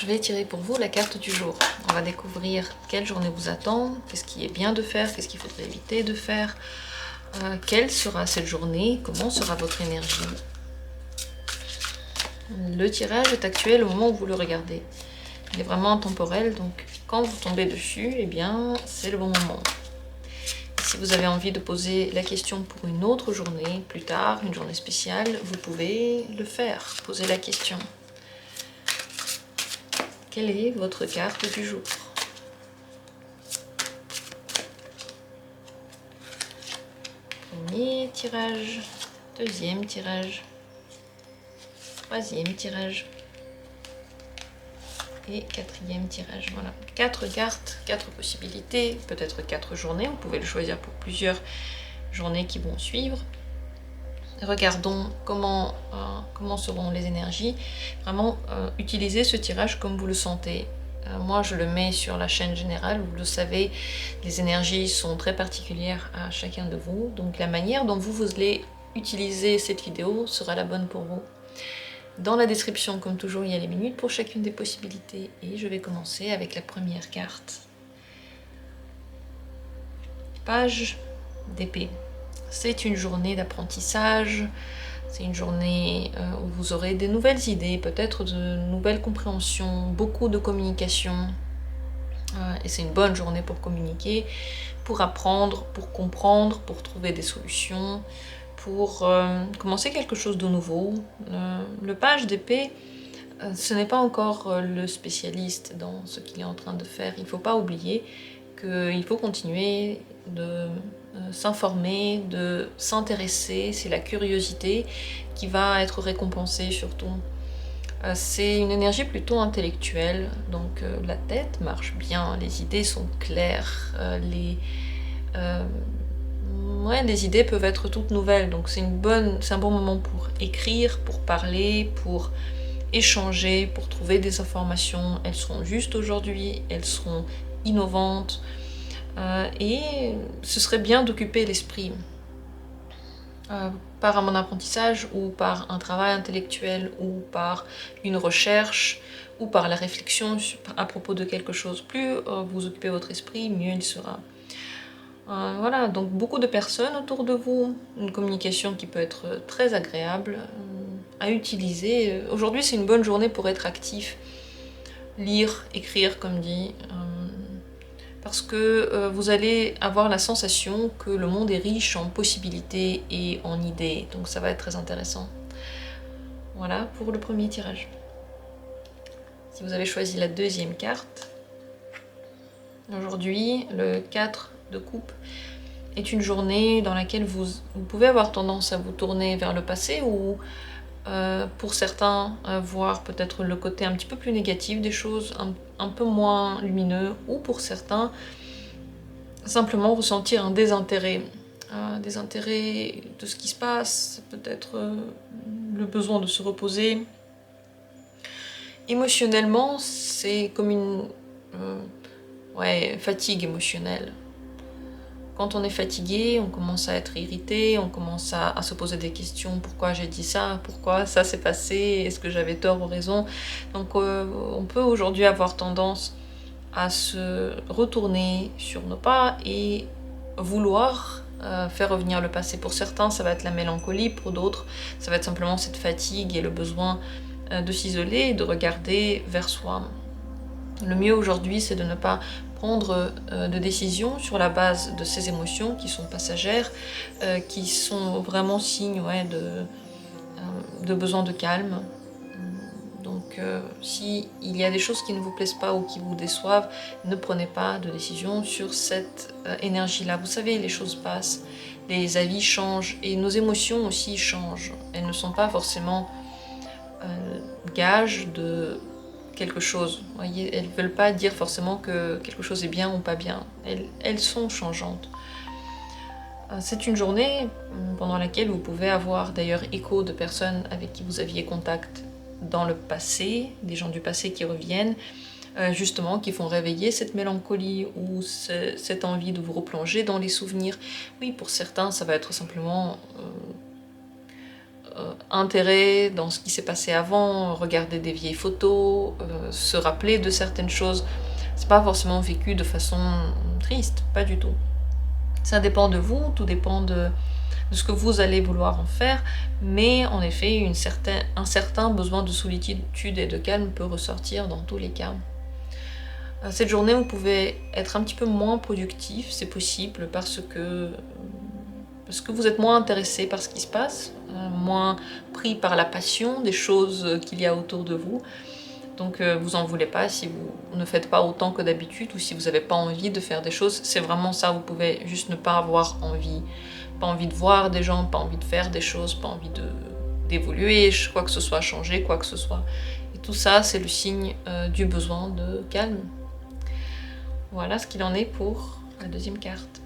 je vais tirer pour vous la carte du jour. On va découvrir quelle journée vous attend, qu'est-ce qui est bien de faire, qu'est-ce qu'il faudrait éviter de faire, quelle sera cette journée, comment sera votre énergie. Le tirage est actuel au moment où vous le regardez. Il est vraiment intemporel, donc quand vous tombez dessus, eh bien, c'est le bon moment. Si vous avez envie de poser la question pour une autre journée, plus tard, une journée spéciale, vous pouvez le faire, poser la question. Quelle est votre carte du jour? Premier tirage, deuxième tirage, troisième tirage et quatrième tirage. Voilà, 4 cartes, 4 possibilités, peut-être 4 journées. Vous pouvez le choisir pour plusieurs journées qui vont suivre. Regardons comment seront les énergies. Vraiment, utilisez ce tirage comme vous le sentez. Moi, je le mets sur la chaîne générale. Vous le savez, les énergies sont très particulières à chacun de vous. Donc, la manière dont vous allez utiliser cette vidéo sera la bonne pour vous. Dans la description, comme toujours, il y a les minutes pour chacune des possibilités. Et je vais commencer avec la première carte. Page d'épée. C'est une journée d'apprentissage, c'est une journée où vous aurez des nouvelles idées, peut-être de nouvelles compréhensions, beaucoup de communication. Et c'est une bonne journée pour communiquer, pour apprendre, pour comprendre, pour trouver des solutions, pour commencer quelque chose de nouveau. Le page d'épée, ce n'est pas encore le spécialiste dans ce qu'il est en train de faire. Il ne faut pas oublier qu'il faut continuer de s'informer, de s'intéresser. C'est la curiosité qui va être récompensée surtout. C'est une énergie plutôt intellectuelle, donc la tête marche bien, les idées sont claires, les idées peuvent être toutes nouvelles, donc c'est un bon moment pour écrire, pour parler, pour échanger, pour trouver des informations. Elles seront justes aujourd'hui, elles seront innovantes, et ce serait bien d'occuper l'esprit par un apprentissage ou par un travail intellectuel ou par une recherche ou par la réflexion à propos de quelque chose. Plus vous occupez votre esprit, mieux il sera. Voilà, donc beaucoup de personnes autour de vous, une communication qui peut être très agréable à utiliser. Aujourd'hui, c'est une bonne journée pour être actif, lire, écrire, comme dit, parce que vous allez avoir la sensation que le monde est riche en possibilités et en idées, donc ça va être très intéressant. Voilà pour le premier tirage. Si vous avez choisi la deuxième carte, aujourd'hui, le 4 de coupe est une journée dans laquelle vous pouvez avoir tendance à vous tourner vers le passé ou pour certains voir peut-être le côté un petit peu plus négatif des choses, un peu moins lumineux, ou pour certains simplement ressentir un désintérêt de ce qui se passe, peut-être le besoin de se reposer. Émotionnellement, c'est comme une fatigue émotionnelle. Quand on est fatigué, on commence à être irrité, on commence à se poser des questions. Pourquoi j'ai dit ça? Pourquoi ça s'est passé? Est-ce que j'avais tort ou raison? Donc on peut aujourd'hui avoir tendance à se retourner sur nos pas et vouloir faire revenir le passé. Pour certains, ça va être la mélancolie. Pour d'autres, ça va être simplement cette fatigue et le besoin de s'isoler et de regarder vers soi. Le mieux aujourd'hui, c'est de ne pas prendre de décisions sur la base de ces émotions qui sont passagères, qui sont vraiment signes de besoin de calme. Donc s'il y a des choses qui ne vous plaisent pas ou qui vous déçoivent, ne prenez pas de décision sur cette énergie-là. Vous savez, les choses passent, les avis changent et nos émotions aussi changent. Elles ne sont pas forcément gages de quelque chose. Vous voyez, elles ne veulent pas dire forcément que quelque chose est bien ou pas bien. Elles sont changeantes. C'est une journée pendant laquelle vous pouvez avoir d'ailleurs écho de personnes avec qui vous aviez contact dans le passé, des gens du passé qui reviennent, justement, qui font réveiller cette mélancolie ou cette envie de vous replonger dans les souvenirs. Oui, pour certains, ça va être simplement intérêt dans ce qui s'est passé avant, regarder des vieilles photos, se rappeler de certaines choses. C'est pas forcément vécu de façon triste, pas du tout. Ça dépend de vous, tout dépend de ce que vous allez vouloir en faire, mais en effet, un certain besoin de solitude et de calme peut ressortir dans tous les cas. Cette journée, vous pouvez être un petit peu moins productif, c'est possible, parce que vous êtes moins intéressé par ce qui se passe, moins pris par la passion des choses qu'il y a autour de vous. Donc vous en voulez pas si vous ne faites pas autant que d'habitude ou si vous n'avez pas envie de faire des choses. C'est vraiment ça, vous pouvez juste ne pas avoir envie. Pas envie de voir des gens, pas envie de faire des choses, pas envie d'évoluer, quoi que ce soit, changer, quoi que ce soit. Et tout ça, c'est le signe du besoin de calme. Voilà ce qu'il en est pour la deuxième carte.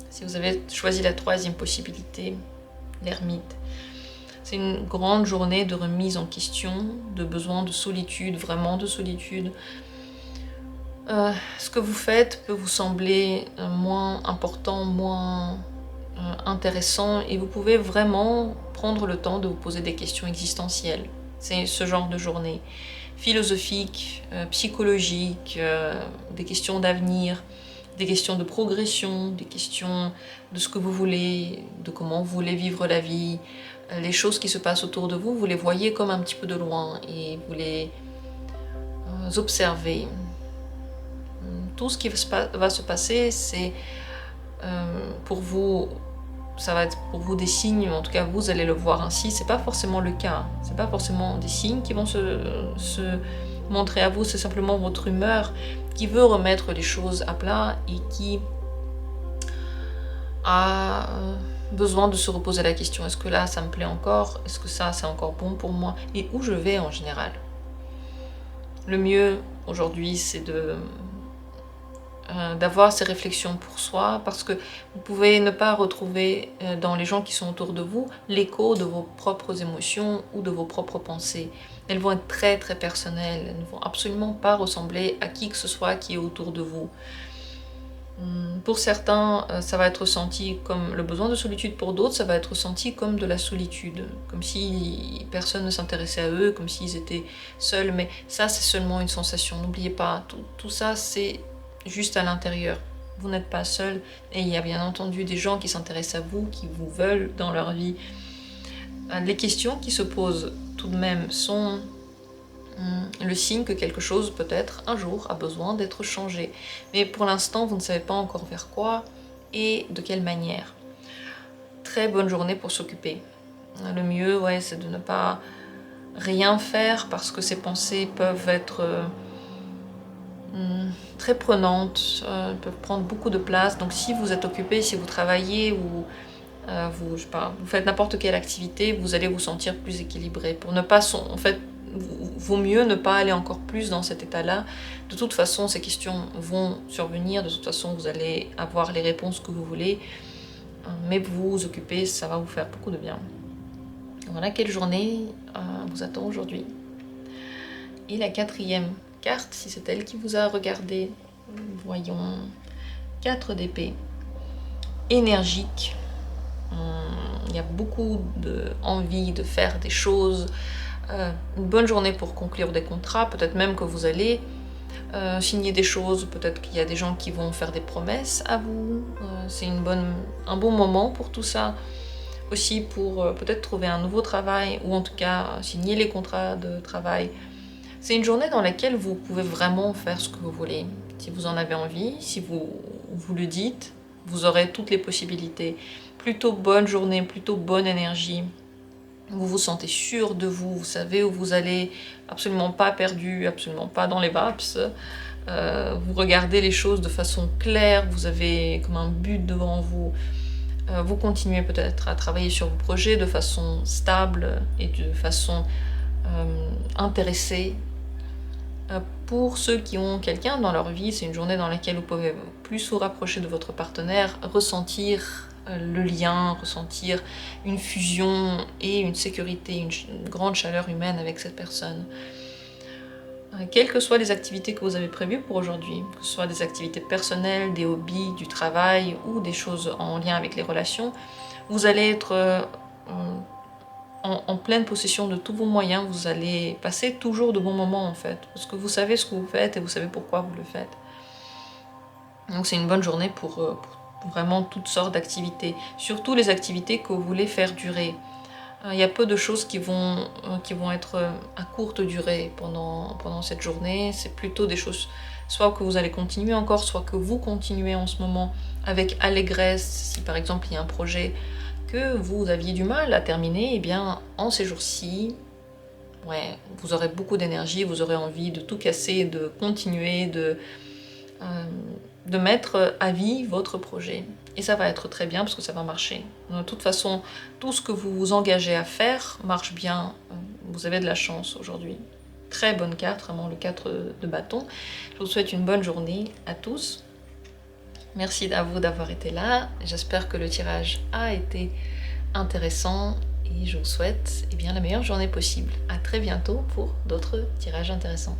Si vous avez choisi la troisième possibilité, l'ermite, c'est une grande journée de remise en question, de besoin de solitude, vraiment de solitude. Ce que vous faites peut vous sembler moins important, moins intéressant, et vous pouvez vraiment prendre le temps de vous poser des questions existentielles. C'est ce genre de journée philosophique, psychologique, des questions d'avenir, des questions de progression, des questions de ce que vous voulez, de comment vous voulez vivre la vie. Les choses qui se passent autour de vous, vous les voyez comme un petit peu de loin et vous les observez. Tout ce qui va se passer, c'est pour vous, ça va être pour vous des signes, en tout cas vous allez le voir ainsi. C'est pas forcément le cas, c'est pas forcément des signes qui vont se montrer à vous, c'est simplement votre humeur qui veut remettre les choses à plat et qui a besoin de se reposer la question, est-ce que là ça me plaît encore, est-ce que ça c'est encore bon pour moi, et où je vais en général. Le mieux aujourd'hui, c'est d'avoir ces réflexions pour soi, parce que vous pouvez ne pas retrouver dans les gens qui sont autour de vous l'écho de vos propres émotions ou de vos propres pensées. Elles vont être très très personnelles, elles ne vont absolument pas ressembler à qui que ce soit qui est autour de vous. Pour certains, ça va être ressenti comme le besoin de solitude, pour d'autres, ça va être ressenti comme de la solitude, comme si personne ne s'intéressait à eux, comme s'ils étaient seuls, mais ça c'est seulement une sensation, n'oubliez pas, tout ça c'est juste à l'intérieur. Vous n'êtes pas seul, et il y a bien entendu des gens qui s'intéressent à vous, qui vous veulent dans leur vie. Les questions qui se posent tout de même sont le signe que quelque chose peut-être un jour a besoin d'être changé. Mais pour l'instant, vous ne savez pas encore vers quoi et de quelle manière. Très bonne journée pour s'occuper. Le mieux, ouais, c'est de ne pas rien faire parce que ces pensées peuvent être très prenantes, peuvent prendre beaucoup de place. Donc si vous êtes occupé, si vous travaillez ou je sais pas, vous faites n'importe quelle activité, vous allez vous sentir plus équilibré. Pour ne pas, en fait, vaut mieux ne pas aller encore plus dans cet état-là. De toute façon, ces questions vont survenir, de toute façon, vous allez avoir les réponses que vous voulez, mais vous vous occuper, ça va vous faire beaucoup de bien. Voilà, quelle journée vous attend aujourd'hui. Et la quatrième carte, si c'est elle qui vous a regardé, voyons, 4 d'épée, énergique. Il y a beaucoup d'envie de faire des choses, une bonne journée pour conclure des contrats, peut-être même que vous allez signer des choses, peut-être qu'il y a des gens qui vont faire des promesses à vous, c'est un bon moment pour tout ça, aussi pour peut-être trouver un nouveau travail, ou en tout cas signer les contrats de travail. C'est une journée dans laquelle vous pouvez vraiment faire ce que vous voulez, si vous en avez envie, si vous le dites, vous aurez toutes les possibilités. Plutôt bonne journée, plutôt bonne énergie. Vous vous sentez sûr de vous, vous savez où vous allez, absolument pas perdu, absolument pas dans les vapes. Vous regardez les choses de façon claire, vous avez comme un but devant vous. Vous continuez peut-être à travailler sur vos projets de façon stable et de façon intéressée. Pour ceux qui ont quelqu'un dans leur vie, c'est une journée dans laquelle vous pouvez plus vous rapprocher de votre partenaire, ressentir le lien, ressentir une fusion et une sécurité, une grande chaleur humaine avec cette personne. Quelles que soient les activités que vous avez prévues pour aujourd'hui, que ce soit des activités personnelles, des hobbies, du travail ou des choses en lien avec les relations, vous allez être en pleine possession de tous vos moyens, vous allez passer toujours de bons moments en fait, parce que vous savez ce que vous faites et vous savez pourquoi vous le faites. Donc c'est une bonne journée pour vraiment toutes sortes d'activités, surtout les activités que vous voulez faire durer. Il y a peu de choses qui vont être à courte durée pendant cette journée, c'est plutôt des choses soit que vous allez continuer encore, soit que vous continuez en ce moment avec allégresse, si par exemple il y a un projet que vous aviez du mal à terminer, et bien en ces jours-ci, ouais, vous aurez beaucoup d'énergie, vous aurez envie de tout casser, de continuer, de mettre à vie votre projet. Et ça va être très bien parce que ça va marcher. De toute façon, tout ce que vous vous engagez à faire marche bien. Vous avez de la chance aujourd'hui. Très bonne carte, vraiment le 4 de bâton. Je vous souhaite une bonne journée à tous. Merci à vous d'avoir été là. J'espère que le tirage a été intéressant et je vous souhaite la meilleure journée possible. À très bientôt pour d'autres tirages intéressants.